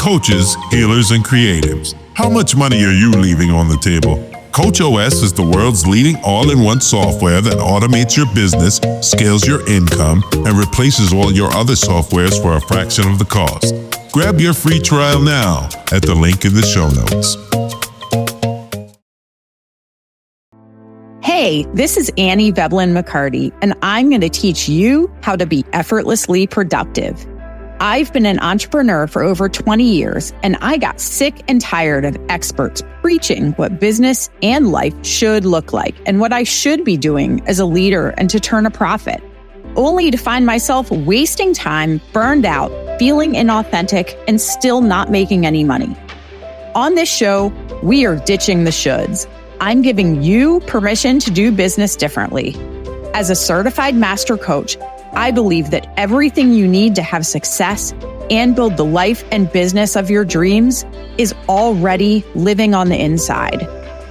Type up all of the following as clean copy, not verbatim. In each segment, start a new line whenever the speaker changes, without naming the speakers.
coaches, healers, and creatives. How much money are you leaving on the table? CoachOS is the world's leading all-in-one software that automates your business, scales your income, and replaces all your other softwares for a fraction of the cost. Grab your free trial now at the link in the show notes.
Hey, this is Annie Veblen McCarty, and I'm going to teach you how to be effortlessly productive. I've been an entrepreneur for over 20 years, and I got sick and tired of experts preaching what business and life should look like and what I should be doing as a leader and to turn a profit, only to find myself wasting time, burned out, feeling inauthentic, and still not making any money. On this show, we are ditching the shoulds. I'm giving you permission to do business differently. As a certified master coach, I believe that everything you need to have success and build the life and business of your dreams is already living on the inside.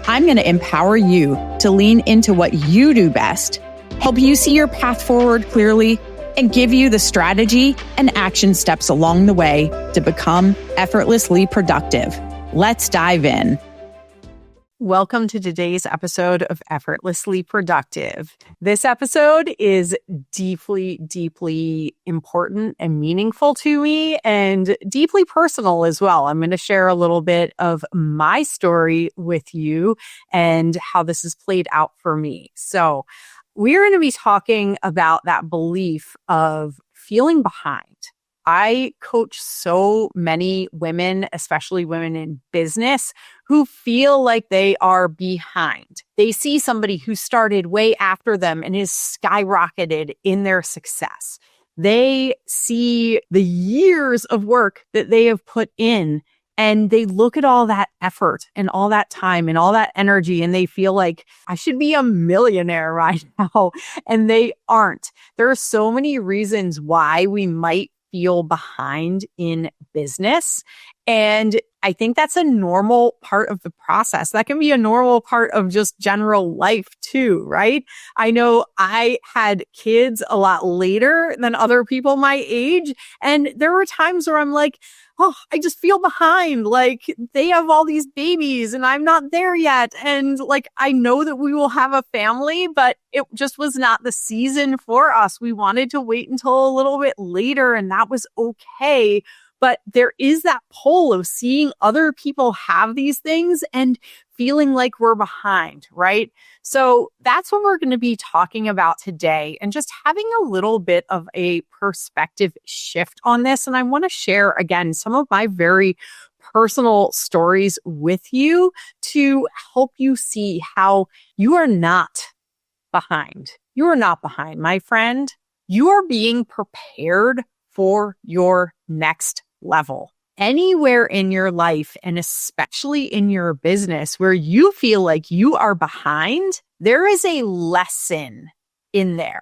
I'm going to empower you to lean into what you do best, help you see your path forward clearly, and give you the strategy and action steps along the way to become effortlessly productive. Let's dive in.
Welcome to today's episode of Effortlessly Productive. This episode is deeply, deeply important and meaningful to me and deeply personal as well. I'm going to share a little bit of my story with you and how this has played out for me. So we're going to be talking about that belief of feeling behind. I coach so many women, especially women in business, who feel like they are behind. They see somebody who started way after them and is skyrocketed in their success. They see the years of work that they have put in, and they look at all that effort and all that time and all that energy, and they feel like I should be a millionaire right now. And they aren't. There are so many reasons why we might feel behind in business. And I think that's a normal part of the process. That can be a normal part of just general life too, right? I know I had kids a lot later than other people my age. And there were times where I'm like, oh, I just feel behind. Like they have all these babies and I'm not there yet. And like, I know that we will have a family, but it just was not the season for us. We wanted to wait until a little bit later, and that was okay. But there is that pull of seeing other people have these things and feeling like we're behind, right? So that's what we're going to be talking about today, and just having a little bit of a perspective shift on this. And I want to share, again, some of my very personal stories with you to help you see how you are not behind. You are not behind, my friend. You are being prepared for your next level. Anywhere in your life, and especially in your business where you feel like you are behind, there is a lesson in there,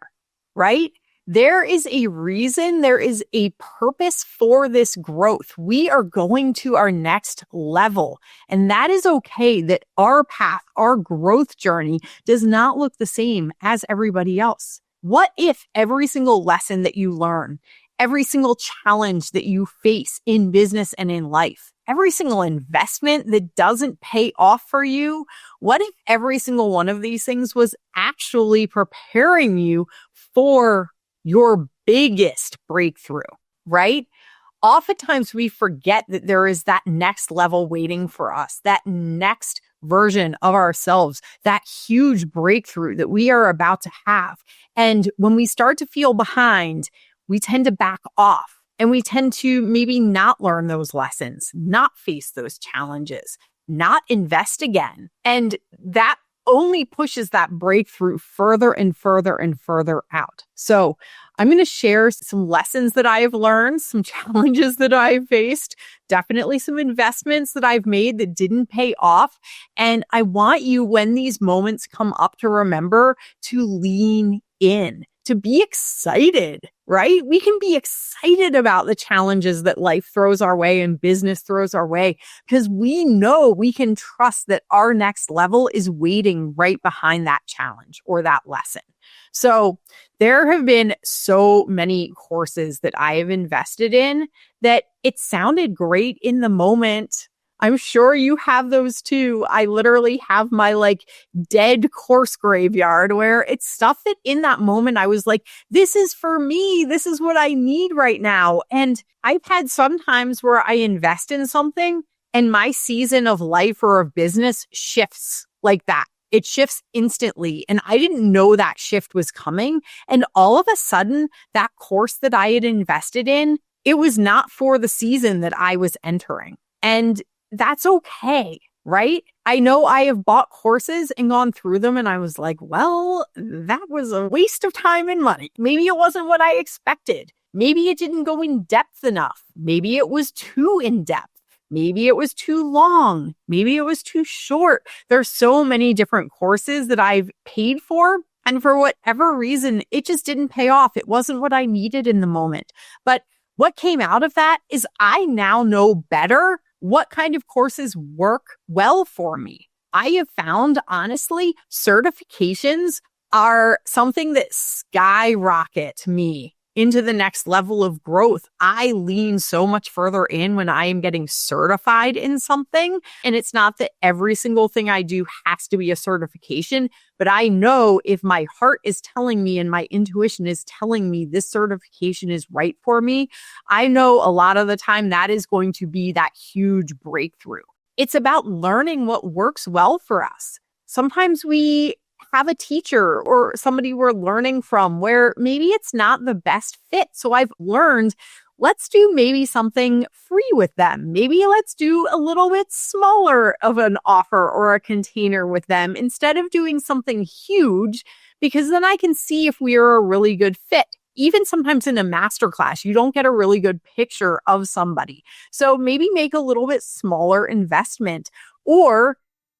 right? There is a reason, there is a purpose for this growth. We are going to our next level, and that is okay. That our path, our growth journey does not look the same as everybody else. What if every single lesson that you learn, every single challenge that you face in business and in life, every single investment that doesn't pay off for you, what if every single one of these things was actually preparing you for your biggest breakthrough, right? Oftentimes we forget that there is that next level waiting for us, that next version of ourselves, that huge breakthrough that we are about to have. And when we start to feel behind, we tend to back off, and we tend to maybe not learn those lessons, not face those challenges, not invest again. And that only pushes that breakthrough further and further and further out. So I'm going to share some lessons that I have learned, some challenges that I've faced, definitely some investments that I've made that didn't pay off. And I want you, when these moments come up, to remember to lean in, to be excited, right? We can be excited about the challenges that life throws our way and business throws our way, because we know we can trust that our next level is waiting right behind that challenge or that lesson. So there have been so many courses that I have invested in that it sounded great in the moment. I'm sure you have those too. I literally have my dead course graveyard where it's stuff that in that moment I was like, this is for me. This is what I need right now. And I've had some times where I invest in something and my season of life or of business shifts like that. It shifts instantly. And I didn't know that shift was coming. And all of a sudden, that course that I had invested in, it was not for the season that I was entering. And that's okay, right? I know I have bought courses and gone through them and I was like, well, that was a waste of time and money. Maybe it wasn't what I expected. Maybe it didn't go in depth enough. Maybe it was too in depth. Maybe it was too long. Maybe it was too short. There's so many different courses that I've paid for. And for whatever reason, it just didn't pay off. It wasn't what I needed in the moment. But what came out of that is I now know better what kind of courses work well for me. I have found, honestly, certifications are something that skyrocket me into the next level of growth. I lean so much further in when I am getting certified in something. And it's not that every single thing I do has to be a certification, but I know if my heart is telling me and my intuition is telling me this certification is right for me, I know a lot of the time that is going to be that huge breakthrough. It's about learning what works well for us. Sometimes we have a teacher or somebody we're learning from where maybe it's not the best fit. So I've learned, let's do maybe something free with them. Maybe let's do a little bit smaller of an offer or a container with them instead of doing something huge, because then I can see if we are a really good fit. Even sometimes in a masterclass, you don't get a really good picture of somebody. So maybe make a little bit smaller investment, or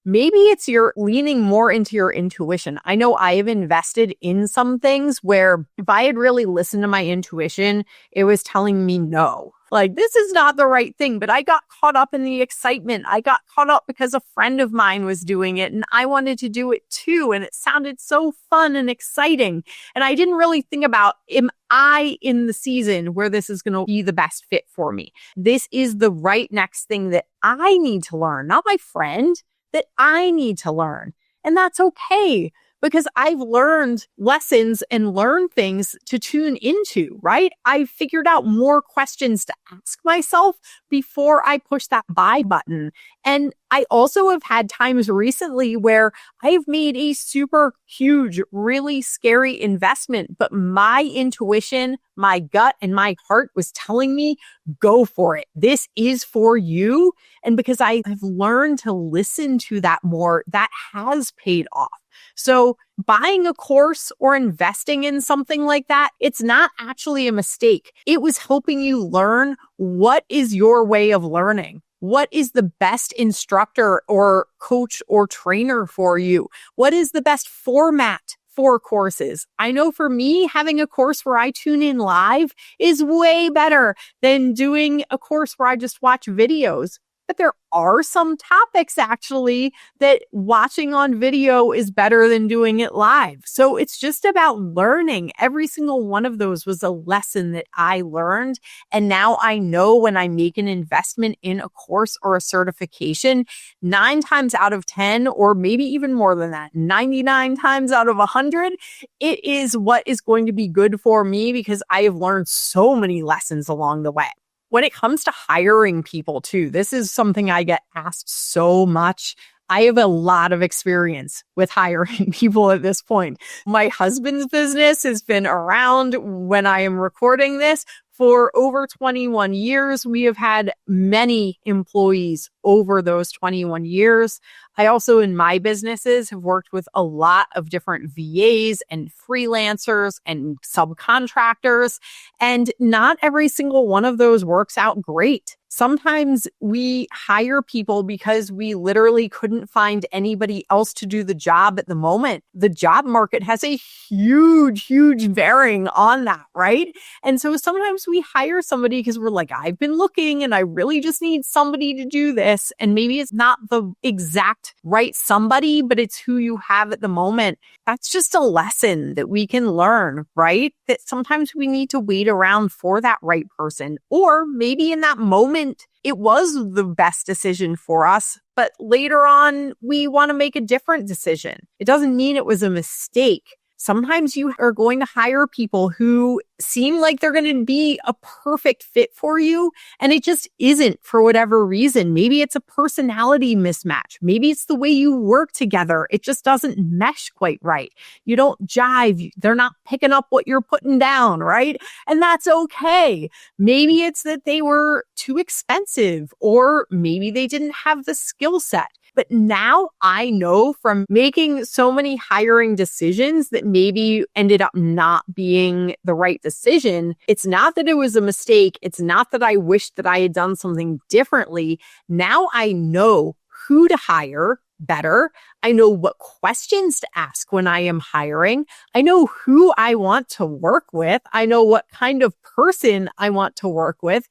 maybe it's you're leaning more into your intuition. I know I have invested in some things where if I had really listened to my intuition, it was telling me no. Like, this is not the right thing, but I got caught up in the excitement. I got caught up because a friend of mine was doing it and I wanted to do it too. And it sounded so fun and exciting. And I didn't really think about, am I in the season where this is going to be the best fit for me? This is the right next thing that I need to learn, not my friend, that I need to learn. And that's okay, because I've learned lessons and learned things to tune into, right? I've figured out more questions to ask myself before I push that buy button. And I also have had times recently where I've made a super huge, really scary investment, but my intuition, my gut, and my heart was telling me, go for it. This is for you. And because I've learned to listen to that more, that has paid off. So buying a course or investing in something like that, it's not actually a mistake. It was helping you learn what is your way of learning. What is the best instructor or coach or trainer for you? What is the best format for courses? I know for me, having a course where I tune in live is way better than doing a course where I just watch videos. But there are some topics actually that watching on video is better than doing it live. So it's just about learning. Every single one of those was a lesson that I learned. And now I know when I make an investment in a course or a certification, 9 times out of 10, or maybe even more than that, 99 times out of 100, it is what is going to be good for me because I have learned so many lessons along the way. When it comes to hiring people too, this is something I get asked so much. I have a lot of experience with hiring people at this point. My husband's business has been around when I am recording this for over 21 years. We have had many employees over those 21 years. I also, in my businesses, have worked with a lot of different VAs and freelancers and subcontractors, and not every single one of those works out great. Sometimes we hire people because we literally couldn't find anybody else to do the job at the moment. The job market has a huge, huge bearing on that, right? And so sometimes we hire somebody because we're like, I've been looking and I really just need somebody to do this. And maybe it's not the exact not right somebody, but it's who you have at the moment. That's just a lesson that we can learn, right? That sometimes we need to wait around for that right person. Or maybe in that moment, it was the best decision for us, but later on, we want to make a different decision. It doesn't mean it was a mistake. Sometimes you are going to hire people who seem like they're going to be a perfect fit for you, and it just isn't for whatever reason. Maybe it's a personality mismatch. Maybe it's the way you work together. It just doesn't mesh quite right. You don't jive. They're not picking up what you're putting down, right? And that's okay. Maybe it's that they were too expensive, or maybe they didn't have the skill set. But now I know from making so many hiring decisions that maybe ended up not being the right decision. It's not that it was a mistake. It's not that I wished that I had done something differently. Now I know who to hire better. I know what questions to ask when I am hiring. I know who I want to work with. I know what kind of person I want to work with.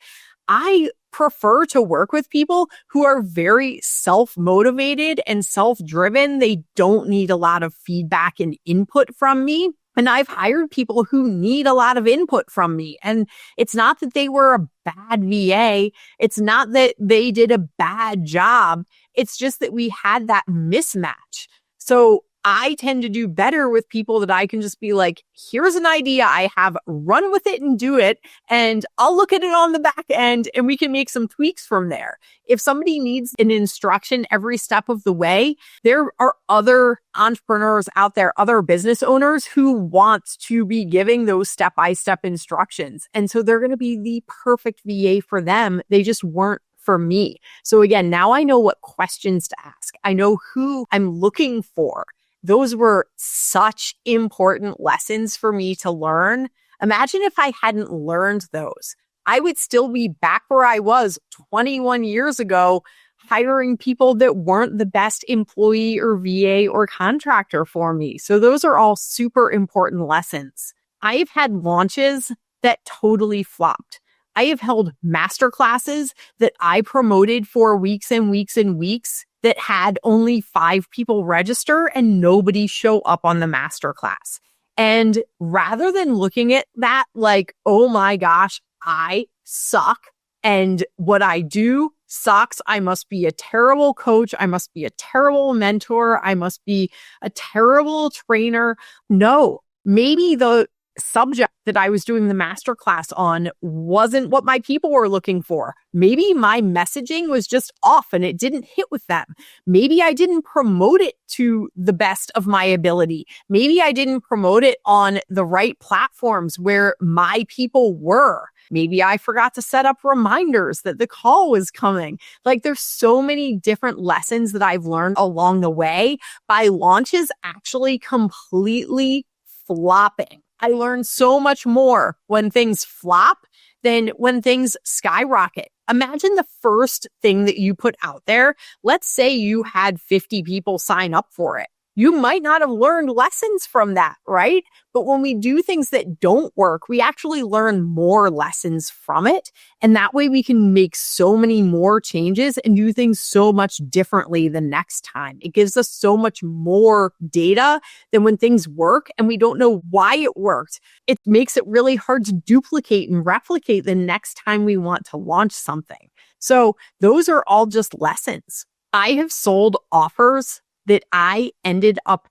I prefer to work with people who are very self-motivated and self-driven. They don't need a lot of feedback and input from me. And I've hired people who need a lot of input from me. And it's not that they were a bad VA. It's not that they did a bad job. It's just that we had that mismatch. So I tend to do better with people that I can just be like, here's an idea I have, run with it and do it. And I'll look at it on the back end and we can make some tweaks from there. If somebody needs an instruction every step of the way, there are other entrepreneurs out there, other business owners who want to be giving those step-by-step instructions. And so they're going to be the perfect VA for them. They just weren't for me. So again, now I know what questions to ask. I know who I'm looking for. Those were such important lessons for me to learn. Imagine if I hadn't learned those. I would still be back where I was 21 years ago, hiring people that weren't the best employee or VA or contractor for me. So those are all super important lessons. I've had launches that totally flopped. I have held master classes that I promoted for weeks and weeks and weeks that had only 5 people register and nobody show up on the masterclass. And rather than looking at that like, oh my gosh, I suck and what I do sucks. I must be a terrible coach. I must be a terrible mentor. I must be a terrible trainer. No, maybe the subject that I was doing the masterclass on wasn't what my people were looking for. Maybe my messaging was just off and it didn't hit with them. Maybe I didn't promote it to the best of my ability. Maybe I didn't promote it on the right platforms where my people were. Maybe I forgot to set up reminders that the call was coming. Like there's so many different lessons that I've learned along the way by launches actually completely flopping. I learned so much more when things flop than when things skyrocket. Imagine the first thing that you put out there. Let's say you had 50 people sign up for it. You might not have learned lessons from that, right? But when we do things that don't work, we actually learn more lessons from it. And that way we can make so many more changes and do things so much differently the next time. It gives us so much more data than when things work and we don't know why it worked. It makes it really hard to duplicate and replicate the next time we want to launch something. So those are all just lessons. I have sold offers that I ended up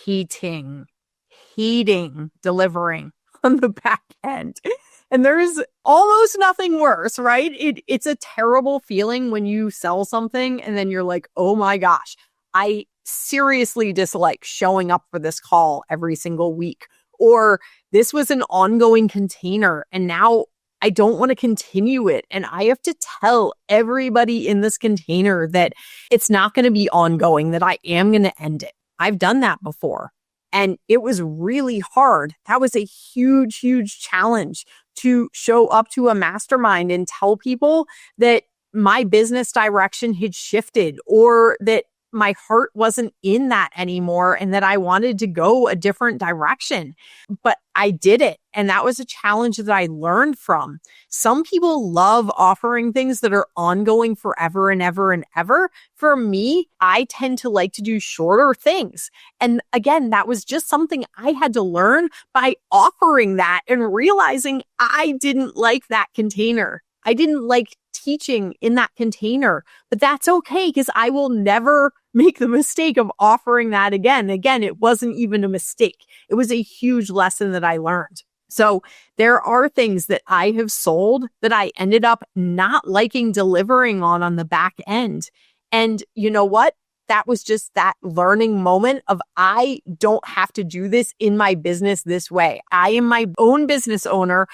hating delivering on the back end. And there's almost nothing worse, right? It's a terrible feeling when you sell something and then you're like, oh my gosh, I seriously dislike showing up for this call every single week. Or this was an ongoing container and now I don't want to continue it. And I have to tell everybody in this container that it's not going to be ongoing, that I am going to end it. I've done that before. And it was really hard. That was a huge, huge challenge to show up to a mastermind and tell people that my business direction had shifted or that my heart wasn't in that anymore and that I wanted to go a different direction. But I did it. And that was a challenge that I learned from. Some people love offering things that are ongoing forever and ever and ever. For me, I tend to like to do shorter things. And again, that was just something I had to learn by offering that and realizing I didn't like that container. I didn't like teaching in that container, but that's okay because I will never make the mistake of offering that again. Again, it wasn't even a mistake. It was a huge lesson that I learned. So there are things that I have sold that I ended up not liking delivering on the back end. And you know what? That was just that learning moment of I don't have to do this in my business this way. I am my own business owner.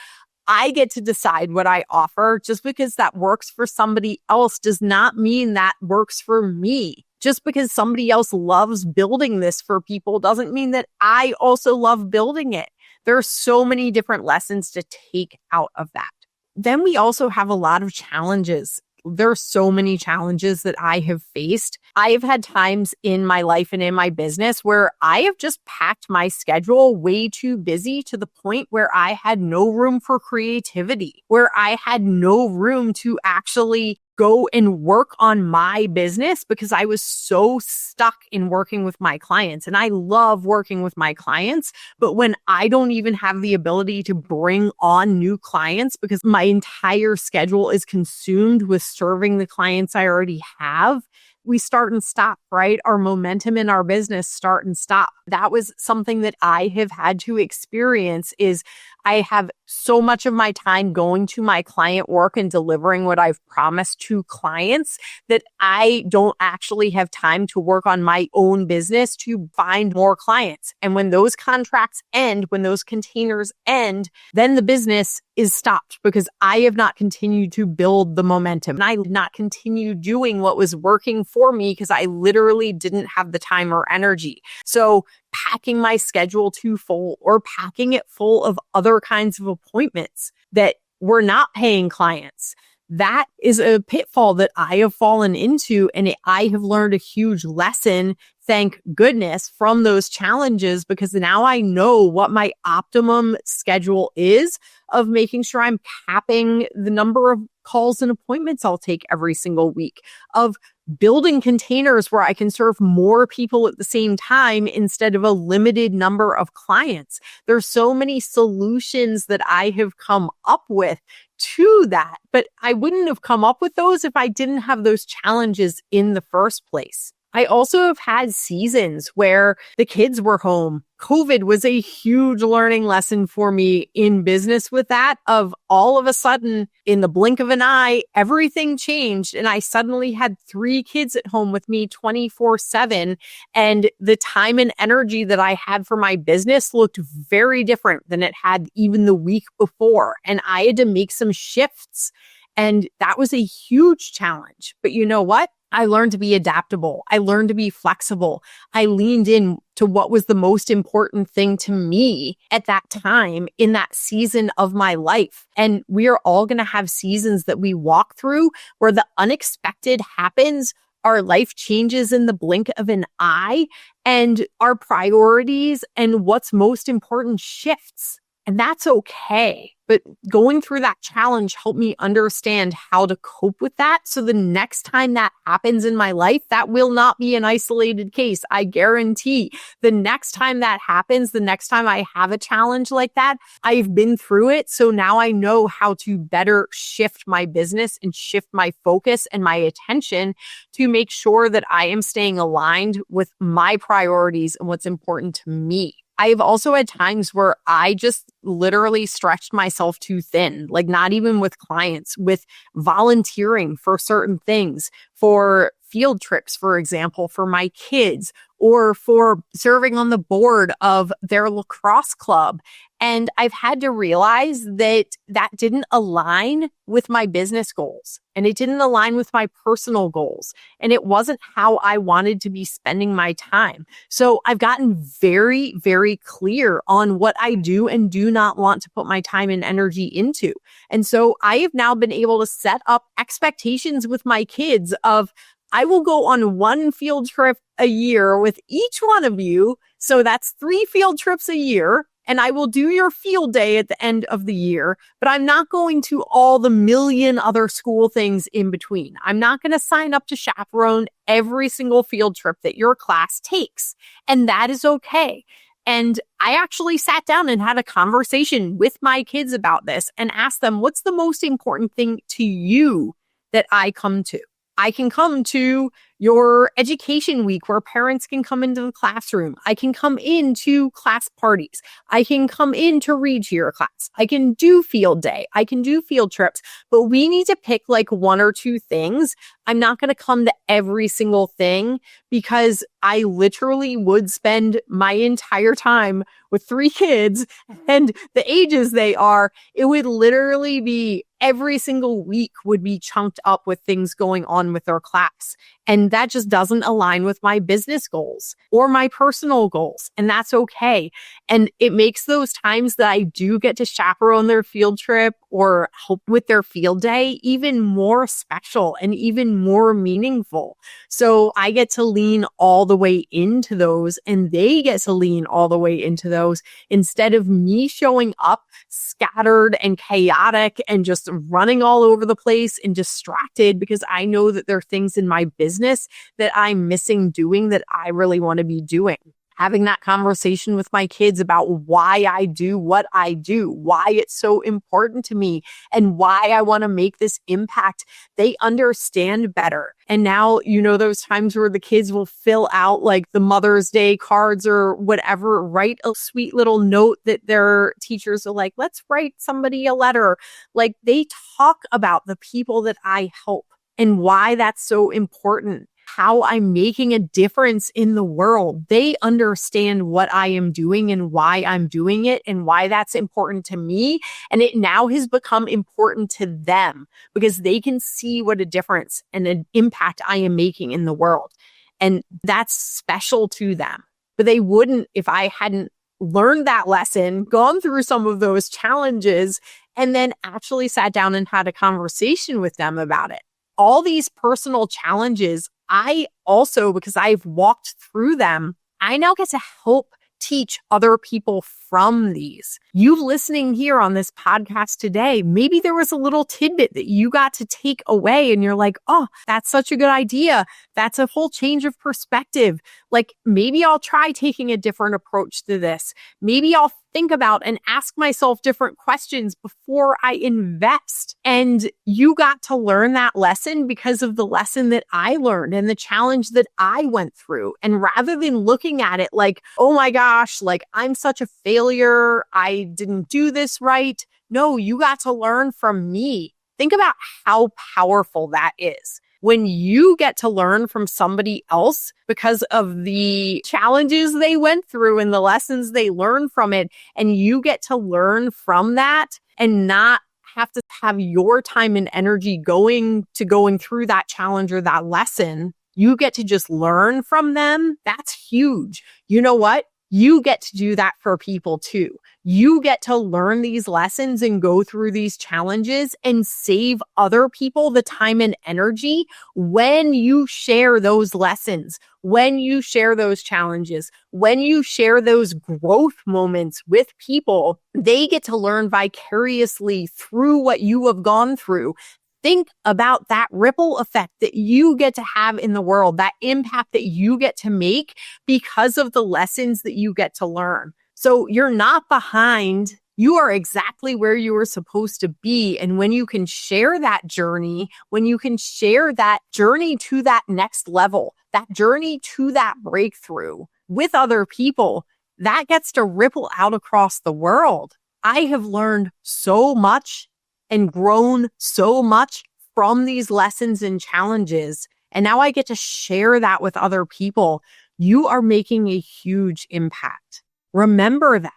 I get to decide what I offer. Just because that works for somebody else does not mean that works for me. Just because somebody else loves building this for people doesn't mean that I also love building it. There are so many different lessons to take out of that. Then we also have a lot of challenges. There are so many challenges that I have faced. I have had times in my life and in my business where I have just packed my schedule way too busy to the point where I had no room for creativity, where I had no room to actually go and work on my business because I was so stuck in working with my clients. And I love working with my clients, but when I don't even have the ability to bring on new clients because my entire schedule is consumed with serving the clients I already have, we start and stop, right? Our momentum in our business start and stop. That was something that I have had to experience is I have so much of my time going to my client work and delivering what I've promised to clients that I don't actually have time to work on my own business to find more clients. And when those contracts end, when those containers end, then the business is stopped because I have not continued to build the momentum. And I did not continue doing what was working for me because I literally didn't have the time or energy. So packing my schedule too full or packing it full of other kinds of appointments that were not paying clients. That is a pitfall that I have fallen into, and I have learned a huge lesson, thank goodness, from those challenges, because now I know what my optimum schedule is of making sure I'm capping the number of calls and appointments I'll take every single week, of building containers where I can serve more people at the same time instead of a limited number of clients. There's so many solutions that I have come up with to that, but I wouldn't have come up with those if I didn't have those challenges in the first place. I also have had seasons where the kids were home. COVID was a huge learning lesson for me in business with that, of all of a sudden, in the blink of an eye, everything changed. And I suddenly had 3 kids at home with me 24/7. And the time and energy that I had for my business looked very different than it had even the week before. And I had to make some shifts. And that was a huge challenge. But you know what? I learned to be adaptable. I learned to be flexible. I leaned in to what was the most important thing to me at that time in that season of my life. And we are all going to have seasons that we walk through where the unexpected happens. Our life changes in the blink of an eye, and our priorities and what's most important shifts. And that's okay. But going through that challenge helped me understand how to cope with that. So the next time that happens in my life, that will not be an isolated case. I guarantee the next time that happens, the next time I have a challenge like that, I've been through it. So now I know how to better shift my business and shift my focus and my attention to make sure that I am staying aligned with my priorities and what's important to me. I've also had times where I just literally stretched myself too thin, like not even with clients, with volunteering for certain things, for field trips, for example, for my kids, or for serving on the board of their lacrosse club. And I've had to realize that that didn't align with my business goals, and it didn't align with my personal goals, and it wasn't how I wanted to be spending my time. So I've gotten very, very clear on what I do and do not want to put my time and energy into. And so I have now been able to set up expectations with my kids of, I will go on one field trip a year with each one of you. So that's 3 field trips a year. And I will do your field day at the end of the year, but I'm not going to all the million other school things in between. I'm not going to sign up to chaperone every single field trip that your class takes. And that is okay. And I actually sat down and had a conversation with my kids about this and asked them, what's the most important thing to you that I come to? I can come to your education week where parents can come into the classroom. I can come into class parties. I can come in to read to your class. I can do field day. I can do field trips, but we need to pick like 1 or 2 things. I'm not going to come to every single thing because I literally would spend my entire time with 3 kids and the ages they are. It would literally be every single week would be chunked up with things going on with their class. And that just doesn't align with my business goals or my personal goals. And that's okay. And it makes those times that I do get to chaperone their field trip or help with their field day even more special and even more meaningful. So I get to lean all the way into those and they get to lean all the way into those instead of me showing up scattered and chaotic and just running all over the place and distracted because I know that there are things in my business that I'm missing doing that I really want to be doing. Having that conversation with my kids about why I do what I do, why it's so important to me, and why I want to make this impact, they understand better. And now, those times where the kids will fill out like the Mother's Day cards or whatever, write a sweet little note that their teachers are like, let's write somebody a letter. Like they talk about the people that I help and why that's so important. How I'm making a difference in the world. They understand what I am doing and why I'm doing it and why that's important to me. And it now has become important to them because they can see what a difference and an impact I am making in the world. And that's special to them. But they wouldn't if I hadn't learned that lesson, gone through some of those challenges, and then actually sat down and had a conversation with them about it. All these personal challenges, I also, because I've walked through them, I now get to help teach other people from these. You listening here on this podcast today, maybe there was a little tidbit that you got to take away and you're like, oh, that's such a good idea. That's a whole change of perspective. Like maybe I'll try taking a different approach to this. Maybe I'll think about and ask myself different questions before I invest. And you got to learn that lesson because of the lesson that I learned and the challenge that I went through. And rather than looking at it like, oh my gosh, like I'm such a failure, I didn't do this right. No, you got to learn from me. Think about how powerful that is. When you get to learn from somebody else because of the challenges they went through and the lessons they learned from it, and you get to learn from that and not have to have your time and energy going through that challenge or that lesson, you get to just learn from them. That's huge. You know what? You get to do that for people too. You get to learn these lessons and go through these challenges and save other people the time and energy when you share those lessons, when you share those challenges, when you share those growth moments with people. They get to learn vicariously through what you have gone through. Think about that ripple effect that you get to have in the world, that impact that you get to make because of the lessons that you get to learn. So you're not behind. You are exactly where you were supposed to be. And when you can share that journey, when you can share that journey to that next level, that journey to that breakthrough with other people, that gets to ripple out across the world. I have learned so much and grown so much from these lessons and challenges. And now I get to share that with other people. You are making a huge impact. Remember that.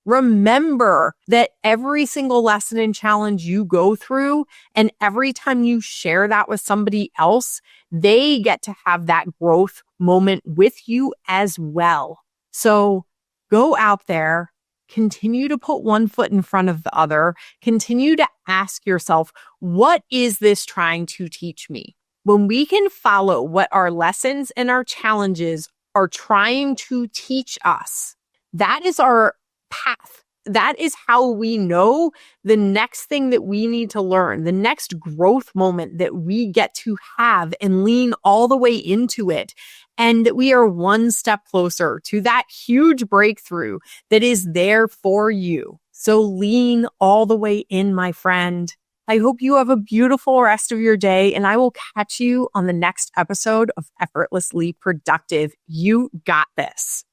Remember that every single lesson and challenge you go through, and every time you share that with somebody else, they get to have that growth moment with you as well. So go out there. Continue to put one foot in front of the other. Continue to ask yourself, what is this trying to teach me? When we can follow what our lessons and our challenges are trying to teach us, that is our path. That is how we know the next thing that we need to learn, the next growth moment that we get to have and lean all the way into it. And that we are one step closer to that huge breakthrough that is there for you. So lean all the way in, my friend. I hope you have a beautiful rest of your day, and I will catch you on the next episode of Effortlessly Productive. You got this.